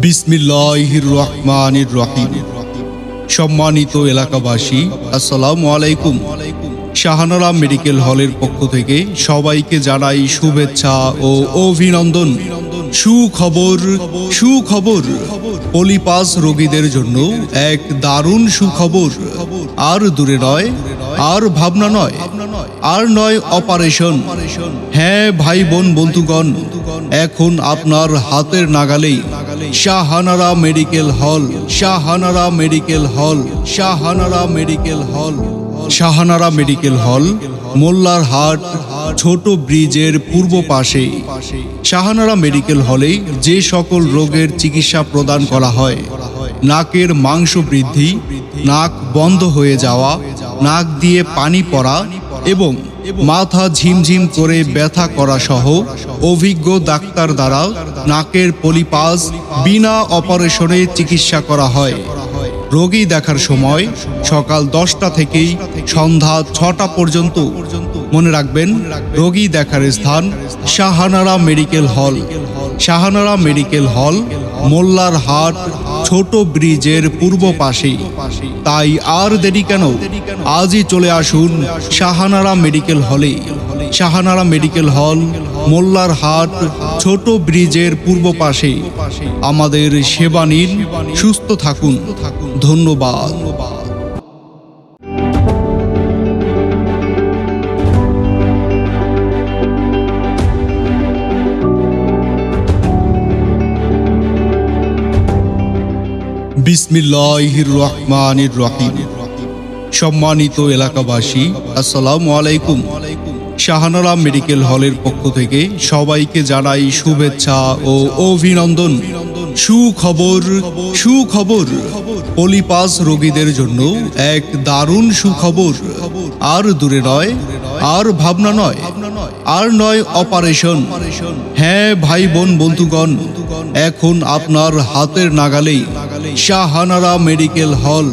বিসমিল্লাহির রহমানির রহিম। সম্মানিত এলাকাবাসী, আসসালামু আলাইকুম। শাহানারা মেডিকেল হলের পক্ষ থেকে সবাইকে জানাই শুভেচ্ছা ও অভিনন্দন। সুখবর সুখবর, পলিপাস রোগীদের জন্য এক দারুণ সুখবর। আর দূরে নয়, আর ভাবনা নয়, আর নয় অপারেশন। হ্যাঁ ভাই বোন বন্ধুগণ, এখন আপনার হাতের নাগালেই Shahanara medical hall, Shahanara medical hall, Shahanara medical hall. Shahanara medical hall মোল্লার হাট ছোট ব্রিজের পূর্ব পাশে। শাহানারা মেডিকেল হলে যে সকল রোগের চিকিৎসা প্রদান করা হয়, নাকের মাংস বৃদ্ধি, নাক বন্ধ হয়ে যাওয়া, নাক দিয়ে পানি পড়া এবং মাথা ঝিমঝিম করে ব্যথা করা সহ অভিজ্ঞ ডাক্তার দ্বারা নাকের পলিপাস বিনা অপারেশনে চিকিৎসা করা হয়। রোগী দেখার সময় সকাল 10টা থেকেই সন্ধ্যা 6টা পর্যন্ত। মনে রাখবেন, রোগী দেখার স্থান Shahanara medical hall. Shahanara medical hall মোল্লার হাট ছোট ব্রিজের পূর্ব পাশে। তাই আর দেরি কেন, আজই চলে আসুন শাহানারা মেডিকেল হলে। শাহানারা মেডিকেল হল মোল্লার হাট ছোট ব্রিজের পূর্ব পাশে। আমাদের সেবা নিন, সুস্থ থাকুন। ধন্যবাদ। বিসমিল্লাহির রহমানির রহিম। সম্মানিত এলাকাবাসী, আসসালামু আলাইকুম। শাহানারা মেডিকেল হলের পক্ষ থেকে সবাইকে জানাই শুভেচ্ছা ও অভিনন্দন। সুখবর সুখবর, পলিপাস রোগীদের জন্য এক দারুণ সুখবর। আর দূরে নয়, আর ভাবনা নয়, আর নয় অপারেশন। হ্যাঁ ভাই বোন বন্ধুগণ, এখন আপনার হাতের নাগালেই শাহানারা মেডিকেল হল।